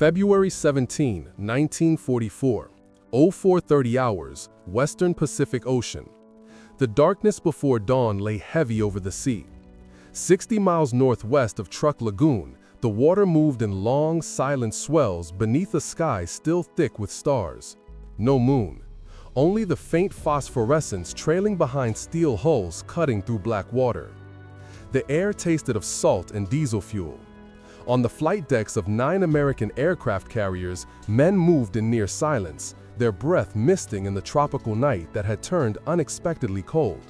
February 17, 1944, 0430 hours, Western Pacific Ocean. The darkness before dawn lay heavy over the sea. 60 miles northwest of Truk Lagoon, the water moved in long, silent swells beneath a sky still thick with stars. No moon. Only the faint phosphorescence trailing behind steel hulls cutting through black water. The air tasted of salt and diesel fuel. On the flight decks of 9 American aircraft carriers, men moved in near silence, their breath misting in the tropical night that had turned unexpectedly cold.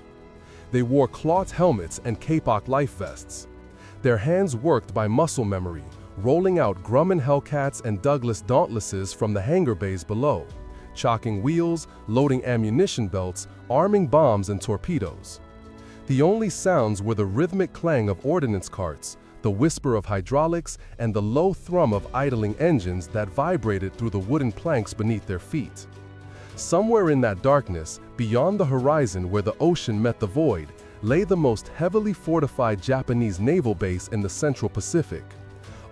They wore cloth helmets and Kapok life vests. Their hands worked by muscle memory, rolling out Grumman Hellcats and Douglas Dauntlesses from the hangar bays below, chocking wheels, loading ammunition belts, arming bombs and torpedoes. The only sounds were the rhythmic clang of ordnance carts, the whisper of hydraulics, and the low thrum of idling engines that vibrated through the wooden planks beneath their feet. Somewhere in that darkness, beyond the horizon where the ocean met the void, lay the most heavily fortified Japanese naval base in the Central Pacific.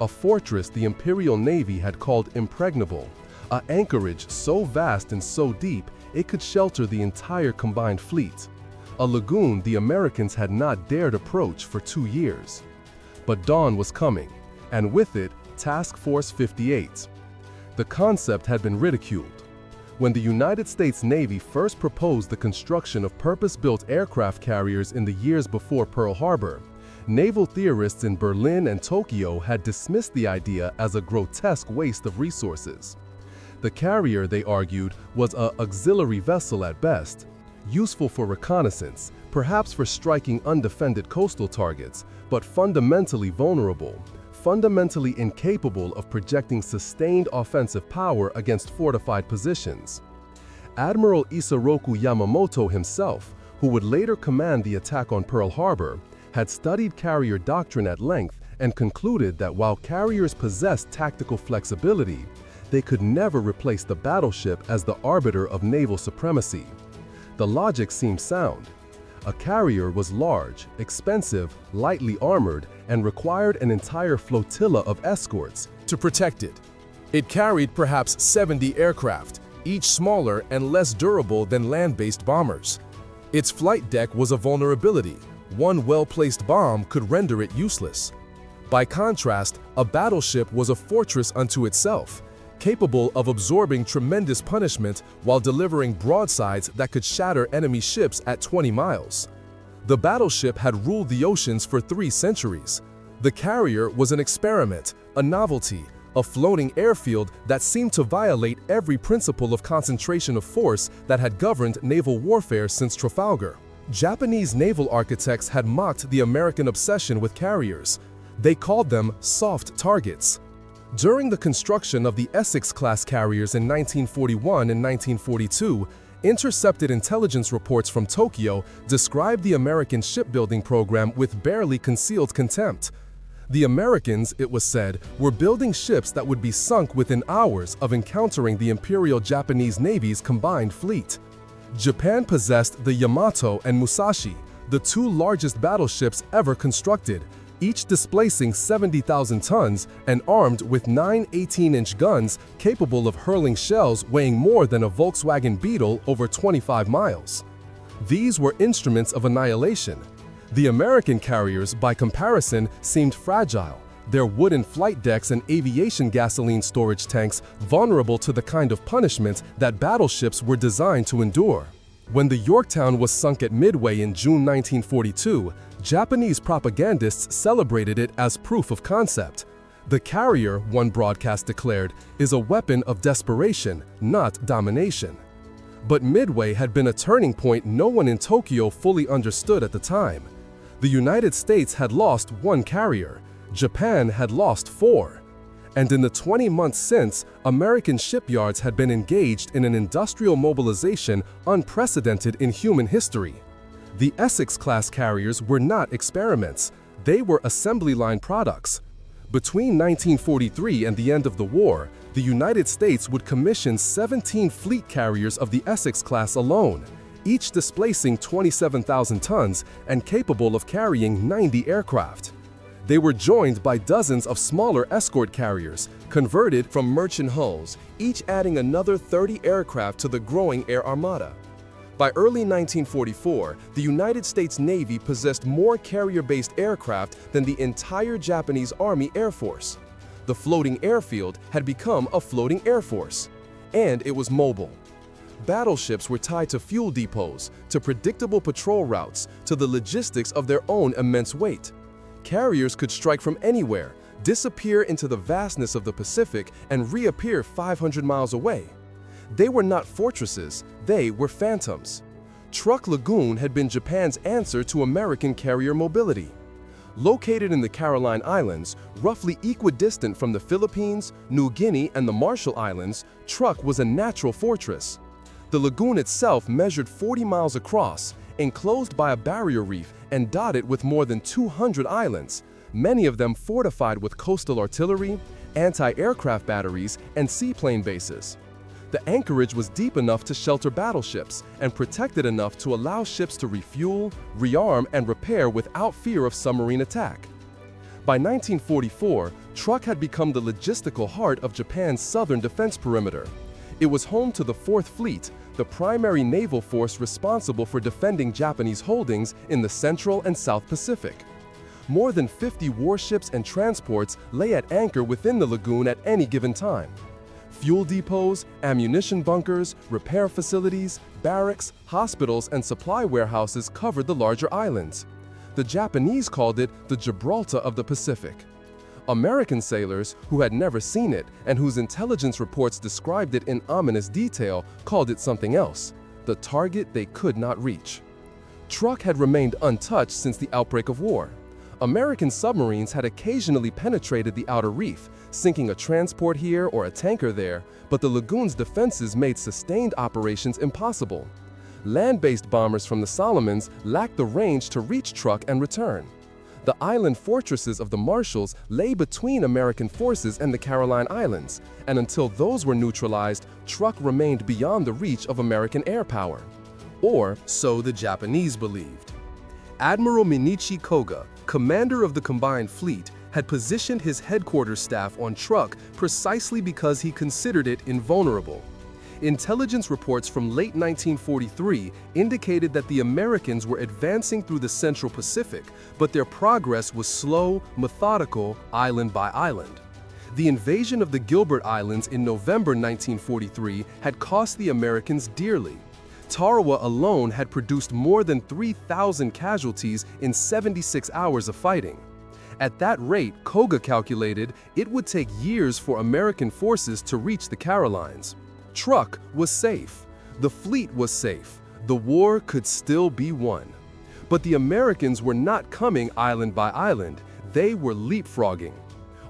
A fortress the Imperial Navy had called impregnable, an anchorage so vast and so deep it could shelter the entire combined fleet. A lagoon the Americans had not dared approach for 2 years. But dawn was coming, and with it, Task Force 58. The concept had been ridiculed. When the United States Navy first proposed the construction of purpose-built aircraft carriers in the years before Pearl Harbor, naval theorists in Berlin and Tokyo had dismissed the idea as a grotesque waste of resources. The carrier, they argued, was an auxiliary vessel at best, useful for reconnaissance, perhaps for striking undefended coastal targets, but fundamentally vulnerable, fundamentally incapable of projecting sustained offensive power against fortified positions. Admiral Isoroku Yamamoto himself, who would later command the attack on Pearl Harbor, had studied carrier doctrine at length and concluded that while carriers possessed tactical flexibility, they could never replace the battleship as the arbiter of naval supremacy. The logic seemed sound. A carrier was large, expensive, lightly armored, and required an entire flotilla of escorts to protect it. It carried perhaps 70 aircraft, each smaller and less durable than land-based bombers. Its flight deck was a vulnerability. One well-placed bomb could render it useless. By contrast, a battleship was a fortress unto itself, capable of absorbing tremendous punishment while delivering broadsides that could shatter enemy ships at 20 miles. The battleship had ruled the oceans for 3 centuries. The carrier was an experiment, a novelty, a floating airfield that seemed to violate every principle of concentration of force that had governed naval warfare since Trafalgar. Japanese naval architects had mocked the American obsession with carriers. They called them soft targets. During the construction of the Essex-class carriers in 1941 and 1942, intercepted intelligence reports from Tokyo described the American shipbuilding program with barely concealed contempt. The Americans, it was said, were building ships that would be sunk within hours of encountering the Imperial Japanese Navy's combined fleet. Japan possessed the Yamato and Musashi, the 2 largest battleships ever constructed, each displacing 70,000 tons and armed with 9 18-inch guns capable of hurling shells weighing more than a Volkswagen Beetle over 25 miles. These were instruments of annihilation. The American carriers, by comparison, seemed fragile, their wooden flight decks and aviation gasoline storage tanks vulnerable to the kind of punishment that battleships were designed to endure. When the Yorktown was sunk at Midway in June 1942, Japanese propagandists celebrated it as proof of concept. The carrier, one broadcast declared, is a weapon of desperation, not domination. But Midway had been a turning point no one in Tokyo fully understood at the time. The United States had lost 1 carrier, Japan had lost 4. And in the 20 months since, American shipyards had been engaged in an industrial mobilization unprecedented in human history. The Essex-class carriers were not experiments, they were assembly line products. Between 1943 and the end of the war, the United States would commission 17 fleet carriers of the Essex class alone, each displacing 27,000 tons and capable of carrying 90 aircraft. They were joined by dozens of smaller escort carriers, converted from merchant hulls, each adding another 30 aircraft to the growing air armada. By early 1944, the United States Navy possessed more carrier-based aircraft than the entire Japanese Army Air Force. The floating airfield had become a floating air force, and it was mobile. Battleships were tied to fuel depots, to predictable patrol routes, to the logistics of their own immense weight. Carriers could strike from anywhere, disappear into the vastness of the Pacific, and reappear 500 miles away. They were not fortresses, they were phantoms. Truk Lagoon had been Japan's answer to American carrier mobility. Located in the Caroline Islands, roughly equidistant from the Philippines, New Guinea, and the Marshall Islands, Truk was a natural fortress. The lagoon itself measured 40 miles across, enclosed by a barrier reef and dotted with more than 200 islands, many of them fortified with coastal artillery, anti-aircraft batteries, and seaplane bases. The anchorage was deep enough to shelter battleships and protected enough to allow ships to refuel, rearm, and repair without fear of submarine attack. By 1944, Truk had become the logistical heart of Japan's southern defense perimeter. It was home to the 4th Fleet, the primary naval force responsible for defending Japanese holdings in the Central and South Pacific. More than 50 warships and transports lay at anchor within the lagoon at any given time. Fuel depots, ammunition bunkers, repair facilities, barracks, hospitals, and supply warehouses covered the larger islands. The Japanese called it the Gibraltar of the Pacific. American sailors, who had never seen it and whose intelligence reports described it in ominous detail, called it something else, the target they could not reach. Truk had remained untouched since the outbreak of war. American submarines had occasionally penetrated the outer reef, sinking a transport here or a tanker there, but the lagoon's defenses made sustained operations impossible. Land-based bombers from the Solomons lacked the range to reach Truk and return. The island fortresses of the Marshalls lay between American forces and the Caroline Islands, and until those were neutralized, Truk remained beyond the reach of American air power. Or so the Japanese believed. Admiral Minichi Koga, commander of the combined fleet, had positioned his headquarters staff on Truk precisely because he considered it invulnerable. Intelligence reports from late 1943 indicated that the Americans were advancing through the Central Pacific, but their progress was slow, methodical, island by island. The invasion of the Gilbert Islands in November 1943 had cost the Americans dearly. Tarawa alone had produced more than 3,000 casualties in 76 hours of fighting. At that rate, Koga calculated it would take years for American forces to reach the Carolines. Truk was safe. The fleet was safe. The war could still be won. But the Americans were not coming island by island. They were leapfrogging.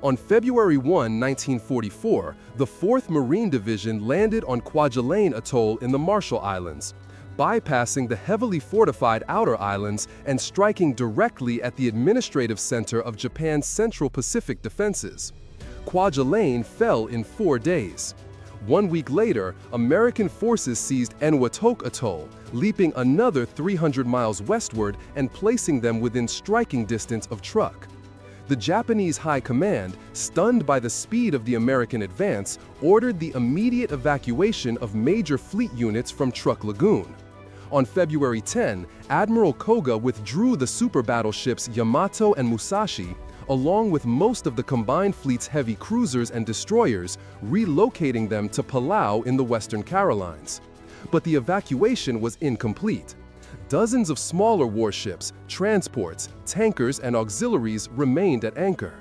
On February 1, 1944, the 4th Marine Division landed on Kwajalein Atoll in the Marshall Islands, bypassing the heavily fortified outer islands and striking directly at the administrative center of Japan's Central Pacific defenses. Kwajalein fell in 4 days. 1 week later, American forces seized Enewetok Atoll, leaping another 300 miles westward and placing them within striking distance of Truk. The Japanese High Command, stunned by the speed of the American advance, ordered the immediate evacuation of major fleet units from Truk Lagoon. On February 10, Admiral Koga withdrew the super battleships Yamato and Musashi, along with most of the combined fleet's heavy cruisers and destroyers, relocating them to Palau in the Western Carolines. But the evacuation was incomplete. Dozens of smaller warships, transports, tankers, and auxiliaries remained at anchor.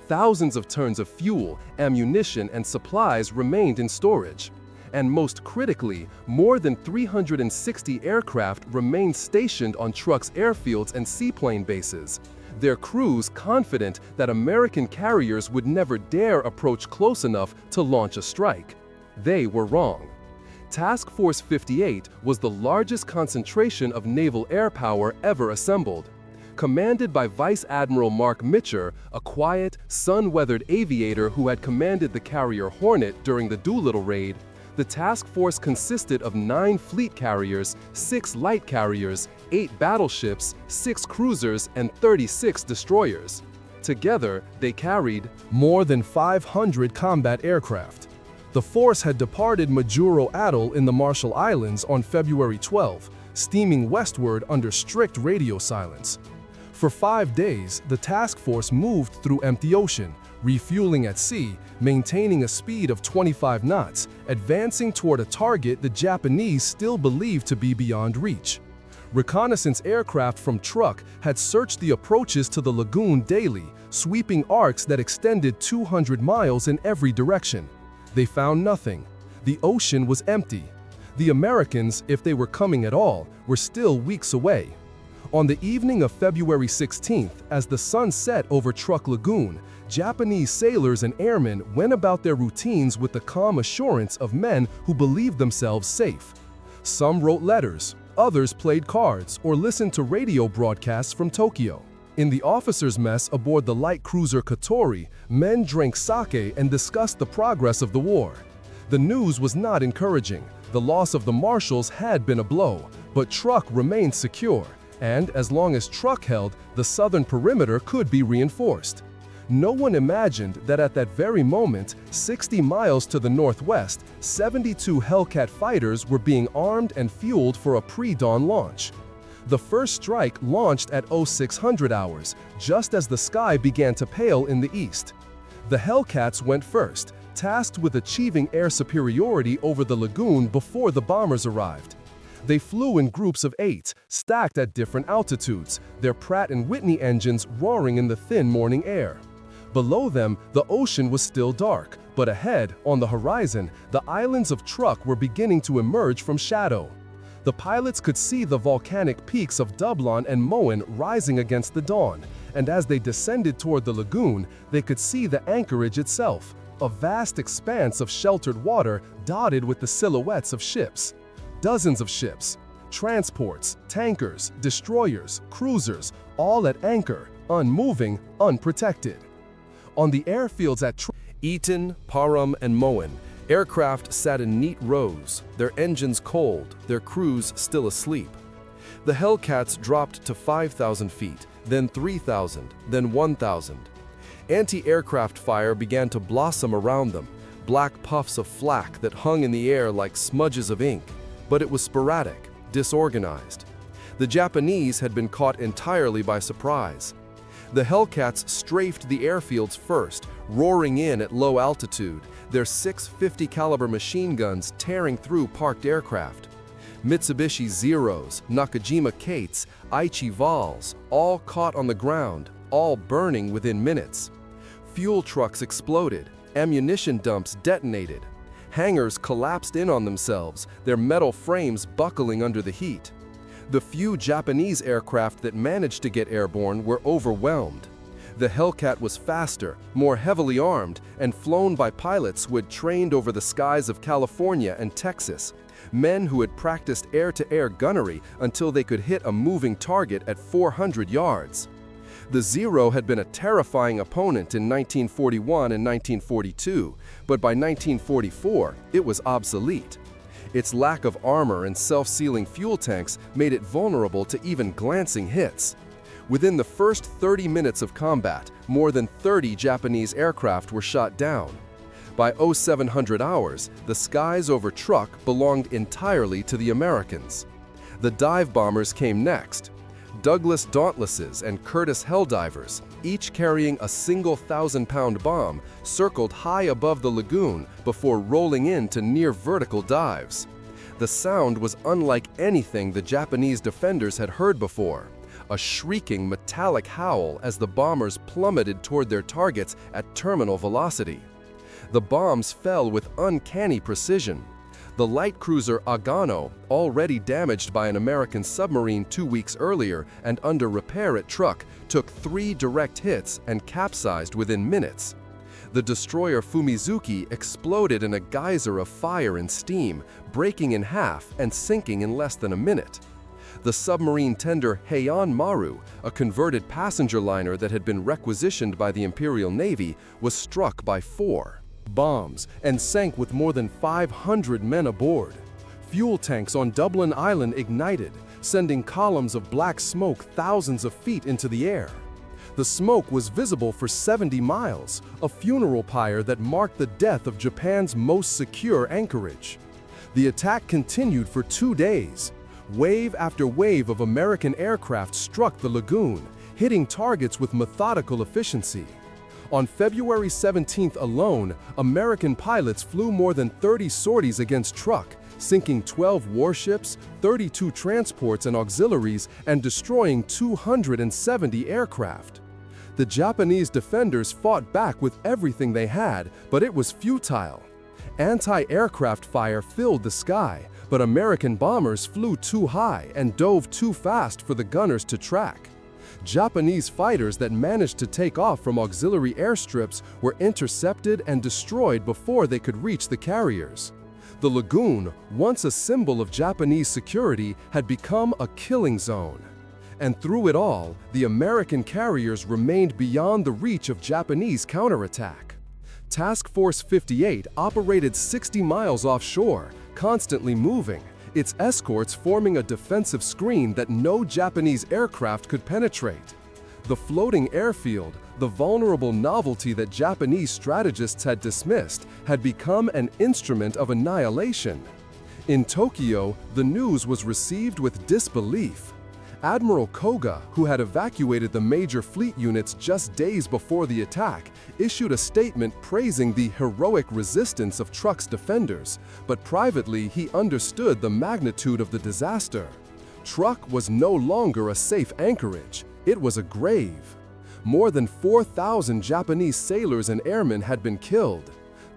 Thousands of tons of fuel, ammunition, and supplies remained in storage. And most critically, more than 360 aircraft remained stationed on Truk's airfields and seaplane bases, their crews confident that American carriers would never dare approach close enough to launch a strike. They were wrong. Task Force 58 was the largest concentration of naval air power ever assembled. Commanded by Vice Admiral Mark Mitcher, a quiet, sun-weathered aviator who had commanded the carrier Hornet during the Doolittle raid, the task force consisted of 9 fleet carriers, 6 light carriers, 8 battleships, 6 cruisers, and 36 destroyers. Together, they carried more than 500 combat aircraft. The force had departed Majuro Atoll in the Marshall Islands on February 12, steaming westward under strict radio silence. For 5 days, the task force moved through empty ocean, refueling at sea, maintaining a speed of 25 knots, advancing toward a target the Japanese still believed to be beyond reach. Reconnaissance aircraft from Truk had searched the approaches to the lagoon daily, sweeping arcs that extended 200 miles in every direction. They found nothing. The ocean was empty. The Americans, if they were coming at all, were still weeks away. On the evening of February 16th, as the sun set over Truk Lagoon, Japanese sailors and airmen went about their routines with the calm assurance of men who believed themselves safe. Some wrote letters, others played cards or listened to radio broadcasts from Tokyo. In the officers' mess aboard the light cruiser Katori, men drank sake and discussed the progress of the war. The news was not encouraging. The loss of the Marshalls had been a blow, but Truk remained secure, and as long as Truk held, the southern perimeter could be reinforced. No one imagined that at that very moment, 60 miles to the northwest, 72 Hellcat fighters were being armed and fueled for a pre-dawn launch. The first strike launched at 0600 hours, just as the sky began to pale in the east. The Hellcats went first, tasked with achieving air superiority over the lagoon before the bombers arrived. They flew in groups of 8, stacked at different altitudes, their Pratt & Whitney engines roaring in the thin morning air. Below them, the ocean was still dark, but ahead, on the horizon, the islands of Truk were beginning to emerge from shadow. The pilots could see the volcanic peaks of Dublon and Moen rising against the dawn, and as they descended toward the lagoon, they could see the anchorage itself, a vast expanse of sheltered water dotted with the silhouettes of ships. Dozens of ships, transports, tankers, destroyers, cruisers, all at anchor, unmoving, unprotected. On the airfields at Eton, Param, and Moen, aircraft sat in neat rows, their engines cold, their crews still asleep. The Hellcats dropped to 5,000 feet, then 3,000, then 1,000. Anti-aircraft fire began to blossom around them, black puffs of flak that hung in the air like smudges of ink, but it was sporadic, disorganized. The Japanese had been caught entirely by surprise. The Hellcats strafed the airfields first, roaring in at low altitude, their 650 caliber machine guns tearing through parked aircraft. Mitsubishi Zeros, Nakajima Kates, Aichi Vals, all caught on the ground, all burning within minutes. Fuel trucks exploded, ammunition dumps detonated. Hangars collapsed in on themselves, their metal frames buckling under the heat. The few Japanese aircraft that managed to get airborne were overwhelmed. The Hellcat was faster, more heavily armed, and flown by pilots who had trained over the skies of California and Texas, men who had practiced air-to-air gunnery until they could hit a moving target at 400 yards. The Zero had been a terrifying opponent in 1941 and 1942, but by 1944, it was obsolete. Its lack of armor and self-sealing fuel tanks made it vulnerable to even glancing hits. Within the first 30 minutes of combat, more than 30 Japanese aircraft were shot down. By 0700 hours, the skies over Truk belonged entirely to the Americans. The dive bombers came next. Douglas Dauntlesses and Curtiss Helldivers, each carrying a single 1,000-pound bomb, circled high above the lagoon before rolling into near-vertical dives. The sound was unlike anything the Japanese defenders had heard before, a shrieking metallic howl as the bombers plummeted toward their targets at terminal velocity. The bombs fell with uncanny precision. The light cruiser Agano, already damaged by an American submarine 2 weeks earlier and under repair at Truk, took 3 direct hits and capsized within minutes. The destroyer Fumizuki exploded in a geyser of fire and steam, breaking in half and sinking in less than a minute. The submarine tender Heian Maru, a converted passenger liner that had been requisitioned by the Imperial Navy, was struck by 4 bombs and sank with more than 500 men aboard. Fuel tanks on Dublin Island ignited, sending columns of black smoke thousands of feet into the air. The The smoke was visible for 70 miles, a funeral pyre that marked the death of Japan's most secure anchorage. The attack continued for 2 days. Wave after wave of American aircraft struck the lagoon, hitting targets with methodical efficiency. On February 17th alone, American pilots flew more than 30 sorties against Truk, sinking 12 warships, 32 transports and auxiliaries, and destroying 270 aircraft. The Japanese defenders fought back with everything they had, but it was futile. Anti-aircraft fire filled the sky, but American bombers flew too high and dove too fast for the gunners to track. Japanese fighters that managed to take off from auxiliary airstrips were intercepted and destroyed before they could reach the carriers. The lagoon, once a symbol of Japanese security, had become a killing zone. And through it all, the American carriers remained beyond the reach of Japanese counterattack. Task Force 58 operated 60 miles offshore, constantly moving, its escorts forming a defensive screen that no Japanese aircraft could penetrate. The floating airfield, the vulnerable novelty that Japanese strategists had dismissed, had become an instrument of annihilation. In Tokyo, the news was received with disbelief. Admiral Koga, who had evacuated the major fleet units just days before the attack, issued a statement praising the heroic resistance of Truk's defenders, but privately he understood the magnitude of the disaster. Truk was no longer a safe anchorage, it was a grave. More than 4,000 Japanese sailors and airmen had been killed.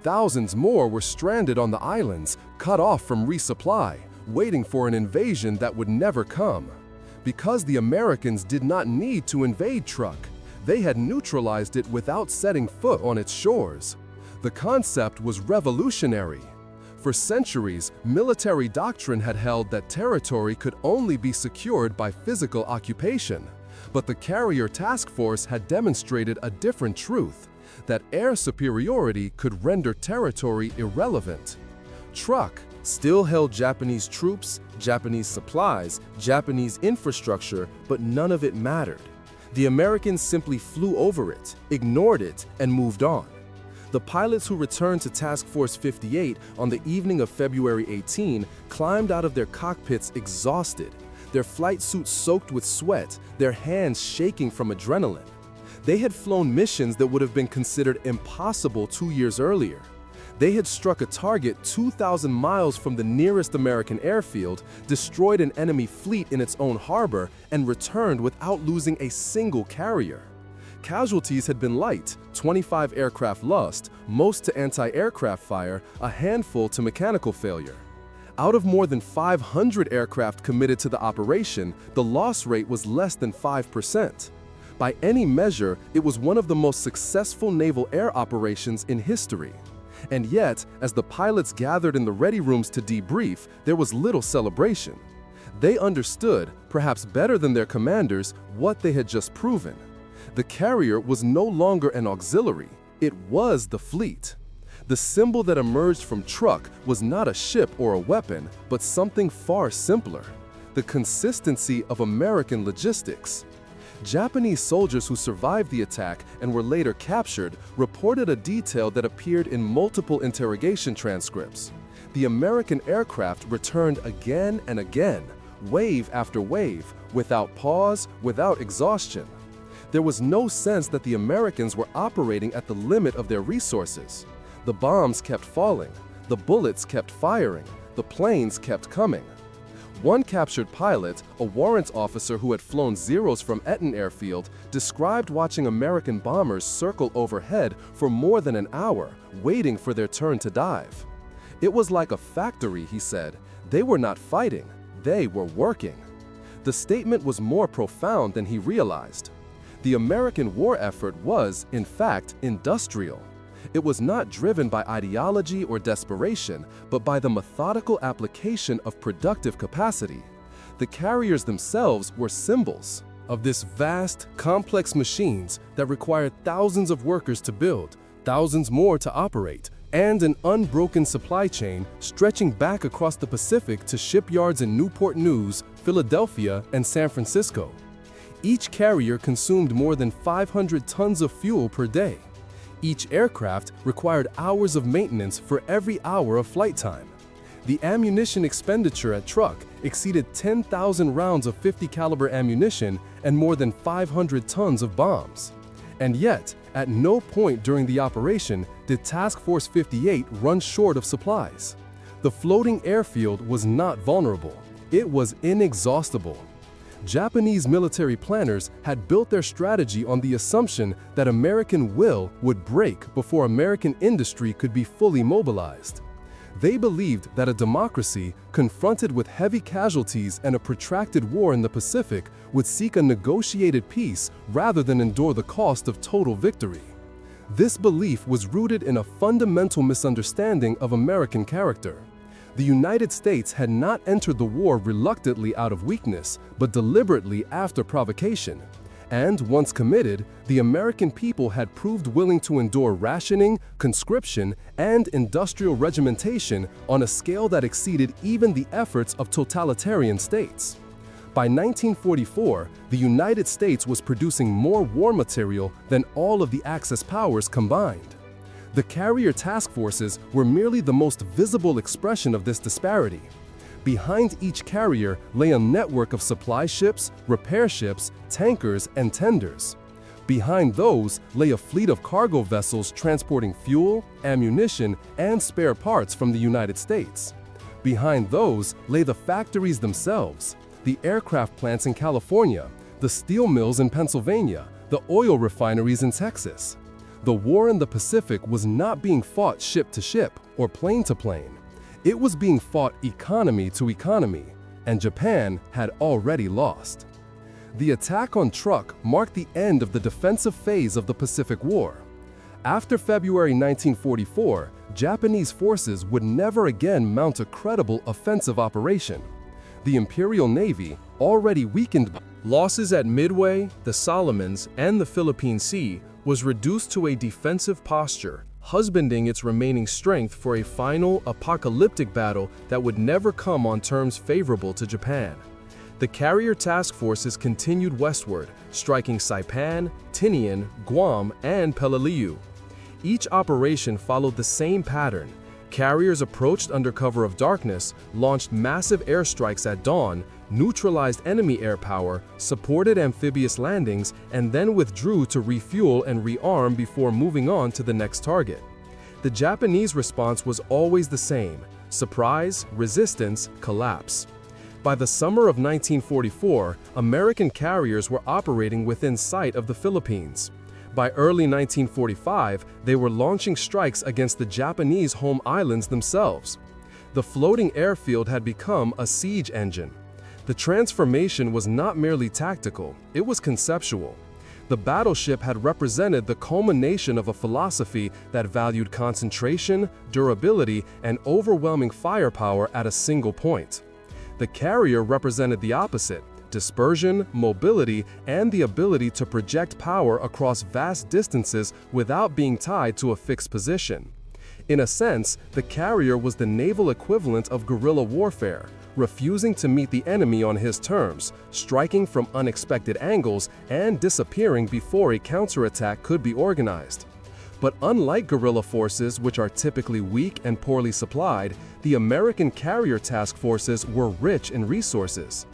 Thousands more were stranded on the islands, cut off from resupply, waiting for an invasion that would never come. Because the Americans did not need to invade Truk, they had neutralized it without setting foot on its shores. The concept was revolutionary. For centuries, military doctrine had held that territory could only be secured by physical occupation. But the carrier task force had demonstrated a different truth, that air superiority could render territory irrelevant. Truk still held Japanese troops, Japanese supplies, Japanese infrastructure, but none of it mattered. The Americans simply flew over it, ignored it, and moved on. The pilots who returned to Task Force 58 on the evening of February 18 climbed out of their cockpits exhausted, their flight suits soaked with sweat, their hands shaking from adrenaline. They had flown missions that would have been considered impossible 2 years earlier. They had struck a target 2,000 miles from the nearest American airfield, destroyed an enemy fleet in its own harbor, and returned without losing a single carrier. Casualties had been light, 25 aircraft lost, most to anti-aircraft fire, a handful to mechanical failure. Out of more than 500 aircraft committed to the operation, the loss rate was less than 5%. By any measure, it was one of the most successful naval air operations in history. And yet, as the pilots gathered in the ready rooms to debrief, there was little celebration. They understood, perhaps better than their commanders, what they had just proven. The carrier was no longer an auxiliary, it was the fleet. The symbol that emerged from Truk was not a ship or a weapon, but something far simpler: the consistency of American logistics. Japanese soldiers who survived the attack and were later captured reported a detail that appeared in multiple interrogation transcripts. The American aircraft returned again and again, wave after wave, without pause, without exhaustion. There was no sense that the Americans were operating at the limit of their resources. The bombs kept falling, the bullets kept firing, the planes kept coming. One captured pilot, a warrant officer who had flown Zeros from Eton Airfield, described watching American bombers circle overhead for more than an hour, waiting for their turn to dive. It was like a factory, he said. They were not fighting, they were working. The statement was more profound than he realized. The American war effort was, in fact, industrial. It was not driven by ideology or desperation, but by the methodical application of productive capacity. The carriers themselves were symbols of this vast, complex machines that required thousands of workers to build, thousands more to operate, and an unbroken supply chain stretching back across the Pacific to shipyards in Newport News, Philadelphia, and San Francisco. Each carrier consumed more than 500 tons of fuel per day. Each aircraft required hours of maintenance for every hour of flight time. The ammunition expenditure at Truk exceeded 10,000 rounds of 50 caliber ammunition and more than 500 tons of bombs. And yet, at no point during the operation did Task Force 58 run short of supplies. The floating airfield was not vulnerable. It was inexhaustible. Japanese military planners had built their strategy on the assumption that American will would break before American industry could be fully mobilized. They believed that a democracy, confronted with heavy casualties and a protracted war in the Pacific, would seek a negotiated peace rather than endure the cost of total victory. This belief was rooted in a fundamental misunderstanding of American character. The United States had not entered the war reluctantly out of weakness, but deliberately after provocation. And once committed, the American people had proved willing to endure rationing, conscription, and industrial regimentation on a scale that exceeded even the efforts of totalitarian states. By 1944, the United States was producing more war material than all of the Axis powers combined. The carrier task forces were merely the most visible expression of this disparity. Behind each carrier lay a network of supply ships, repair ships, tankers, and tenders. Behind those lay a fleet of cargo vessels transporting fuel, ammunition, and spare parts from the United States. Behind those lay the factories themselves, the aircraft plants in California, the steel mills in Pennsylvania, the oil refineries in Texas. The war in the Pacific was not being fought ship to ship or plane to plane. It was being fought economy to economy, and Japan had already lost. The attack on Truk marked the end of the defensive phase of the Pacific War. After February 1944, Japanese forces would never again mount a credible offensive operation. The Imperial Navy, already weakened by losses at Midway, the Solomons, and the Philippine Sea, was reduced to a defensive posture, husbanding its remaining strength for a final, apocalyptic battle that would never come on terms favorable to Japan. The carrier task forces continued westward, striking Saipan, Tinian, Guam, and Peleliu. Each operation followed the same pattern. Carriers approached under cover of darkness, launched massive airstrikes at dawn, neutralized enemy air power, supported amphibious landings, and then withdrew to refuel and rearm before moving on to the next target. The Japanese response was always the same: surprise, resistance, collapse. By the summer of 1944, American carriers were operating within sight of the Philippines. By early 1945, they were launching strikes against the Japanese home islands themselves. The floating airfield had become a siege engine. The transformation was not merely tactical, it was conceptual. The battleship had represented the culmination of a philosophy that valued concentration, durability, and overwhelming firepower at a single point. The carrier represented the opposite: dispersion, mobility, and the ability to project power across vast distances without being tied to a fixed position. In a sense, the carrier was the naval equivalent of guerrilla warfare, refusing to meet the enemy on his terms, striking from unexpected angles, and disappearing before a counterattack could be organized. But unlike guerrilla forces, which are typically weak and poorly supplied, the American carrier task forces were rich in resources.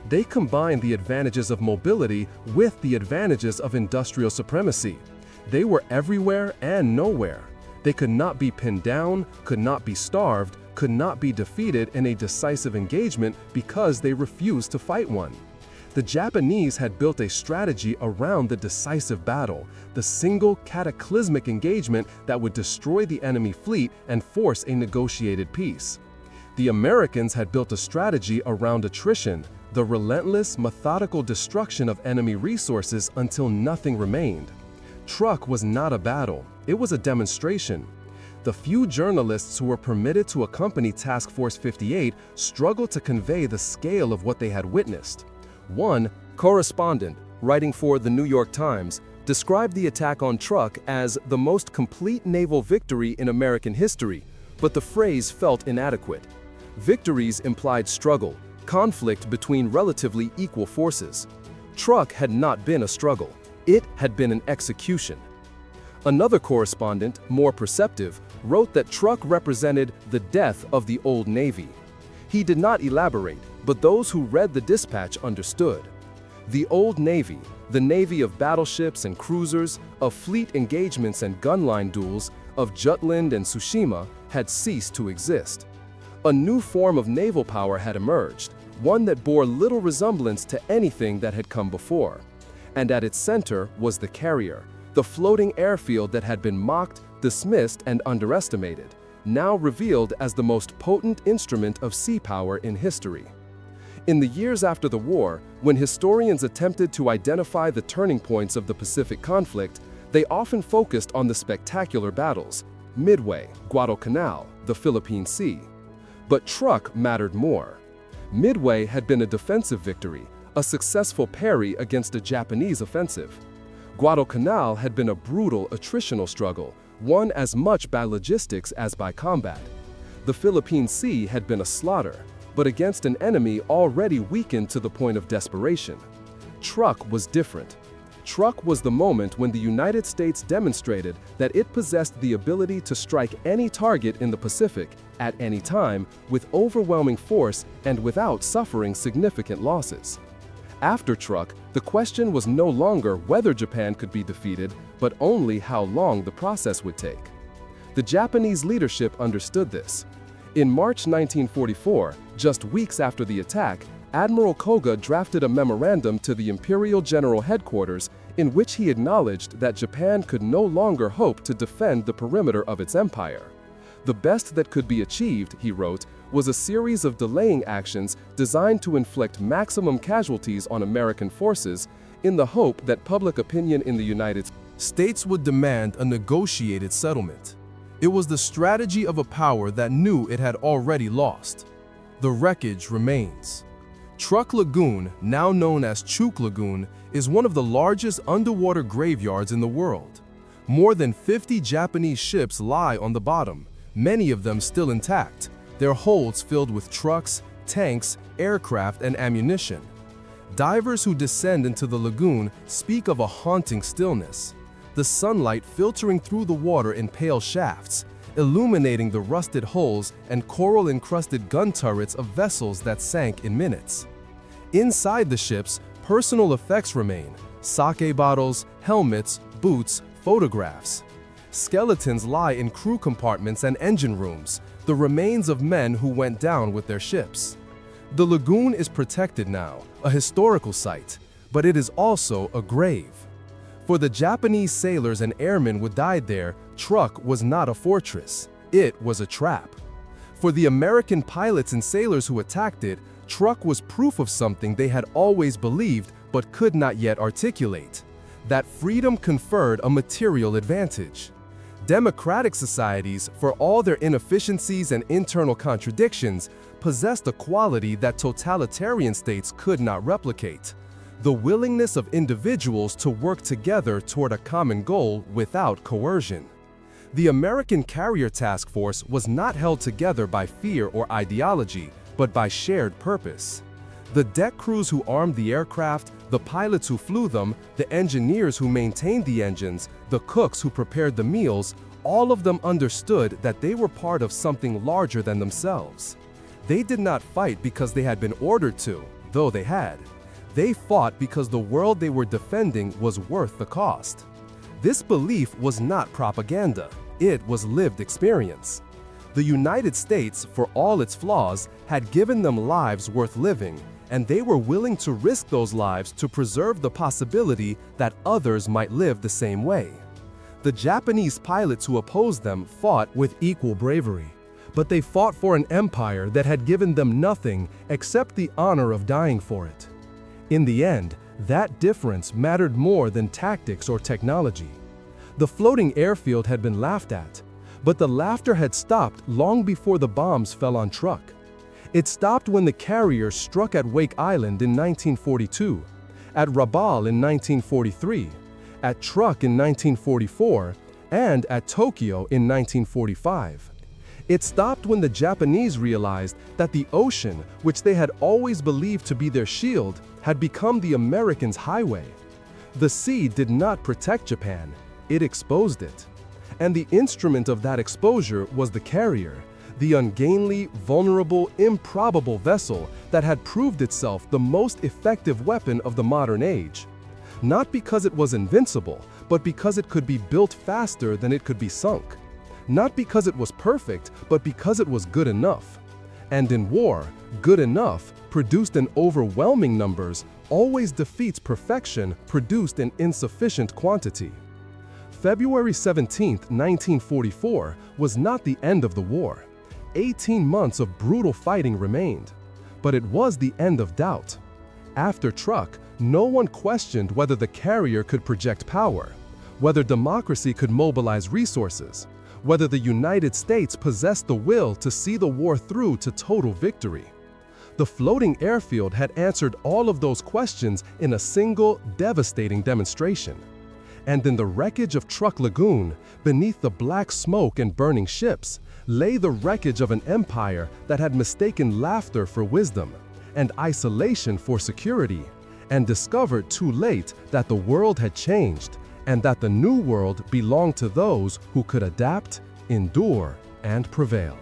They combined the advantages of mobility with the advantages of industrial supremacy. They were everywhere and nowhere. They could not be pinned down, could not be starved, could not be defeated in a decisive engagement because they refused to fight one. The Japanese had built a strategy around the decisive battle, the single cataclysmic engagement that would destroy the enemy fleet and force a negotiated peace. The Americans had built a strategy around attrition, the relentless, methodical destruction of enemy resources until nothing remained. Truk was not a battle, it was a demonstration. The few journalists who were permitted to accompany Task Force 58 struggled to convey the scale of what they had witnessed. One correspondent, writing for the New York Times, described the attack on Truk as the most complete naval victory in American history, but the phrase felt inadequate. Victories implied struggle, conflict between relatively equal forces. Truk had not been a struggle. It had been an execution. Another correspondent, more perceptive, wrote that Truk represented the death of the Old Navy. He did not elaborate, but those who read the dispatch understood. The Old Navy, the navy of battleships and cruisers, of fleet engagements and gunline duels, of Jutland and Tsushima, had ceased to exist. A new form of naval power had emerged, one that bore little resemblance to anything that had come before. And at its center was the carrier, the floating airfield that had been mocked, dismissed, and underestimated, now revealed as the most potent instrument of sea power in history. In the years after the war, when historians attempted to identify the turning points of the Pacific conflict, they often focused on the spectacular battles: Midway, Guadalcanal, the Philippine Sea. But Truk mattered more. Midway had been a defensive victory, a successful parry against a Japanese offensive. Guadalcanal had been a brutal attritional struggle, won as much by logistics as by combat. The Philippine Sea had been a slaughter, but against an enemy already weakened to the point of desperation. Truk was different. Truk was the moment when the United States demonstrated that it possessed the ability to strike any target in the Pacific, at any time, with overwhelming force and without suffering significant losses. After Truk, the question was no longer whether Japan could be defeated, but only how long the process would take. The Japanese leadership understood this. In March 1944, just weeks after the attack, Admiral Koga drafted a memorandum to the Imperial General Headquarters in which he acknowledged that Japan could no longer hope to defend the perimeter of its empire. The best that could be achieved, he wrote, was a series of delaying actions designed to inflict maximum casualties on American forces in the hope that public opinion in the United States would demand a negotiated settlement. It was the strategy of a power that knew it had already lost. The wreckage remains. Truk Lagoon, now known as Truk Lagoon, is one of the largest underwater graveyards in the world. More than 50 Japanese ships lie on the bottom, many of them still intact, their holds filled with trucks, tanks, aircraft, and ammunition. Divers who descend into the lagoon speak of a haunting stillness, the sunlight filtering through the water in pale shafts, illuminating the rusted hulls and coral-encrusted gun turrets of vessels that sank in minutes. Inside the ships, personal effects remain: sake bottles, helmets, boots, photographs. Skeletons lie in crew compartments and engine rooms, the remains of men who went down with their ships. The lagoon is protected now, a historical site, but it is also a grave. For the Japanese sailors and airmen who died there, Truk was not a fortress, it was a trap. For the American pilots and sailors who attacked it, Truk was proof of something they had always believed but could not yet articulate: that freedom conferred a material advantage. Democratic societies, for all their inefficiencies and internal contradictions, possessed a quality that totalitarian states could not replicate: the willingness of individuals to work together toward a common goal without coercion. The American Carrier Task Force was not held together by fear or ideology, but by shared purpose. The deck crews who armed the aircraft, the pilots who flew them, the engineers who maintained the engines, the cooks who prepared the meals, all of them understood that they were part of something larger than themselves. They did not fight because they had been ordered to, though they had. They fought because the world they were defending was worth the cost. This belief was not propaganda, it was lived experience. The United States, for all its flaws, had given them lives worth living, and they were willing to risk those lives to preserve the possibility that others might live the same way. The Japanese pilots who opposed them fought with equal bravery, but they fought for an empire that had given them nothing except the honor of dying for it. In the end, that difference mattered more than tactics or technology. The floating airfield had been laughed at, but the laughter had stopped long before the bombs fell on Truk. It stopped when the carrier struck at Wake Island in 1942, at Rabaul in 1943, at Truk in 1944, and at Tokyo in 1945. It stopped when the Japanese realized that the ocean, which they had always believed to be their shield, had become the Americans' highway. The sea did not protect Japan, it exposed it. And the instrument of that exposure was the carrier, the ungainly, vulnerable, improbable vessel that had proved itself the most effective weapon of the modern age. Not because it was invincible, but because it could be built faster than it could be sunk. Not because it was perfect, but because it was good enough. And in war, good enough, produced in overwhelming numbers, always defeats perfection produced in insufficient quantity. February 17, 1944, was not the end of the war. 18 months of brutal fighting remained. But it was the end of doubt. After Truk, no one questioned whether the carrier could project power, whether democracy could mobilize resources, whether the United States possessed the will to see the war through to total victory. The floating airfield had answered all of those questions in a single, devastating demonstration. And in the wreckage of Truk Lagoon, beneath the black smoke and burning ships, lay the wreckage of an empire that had mistaken laughter for wisdom, and isolation for security, and discovered too late that the world had changed, and that the new world belonged to those who could adapt, endure, and prevail.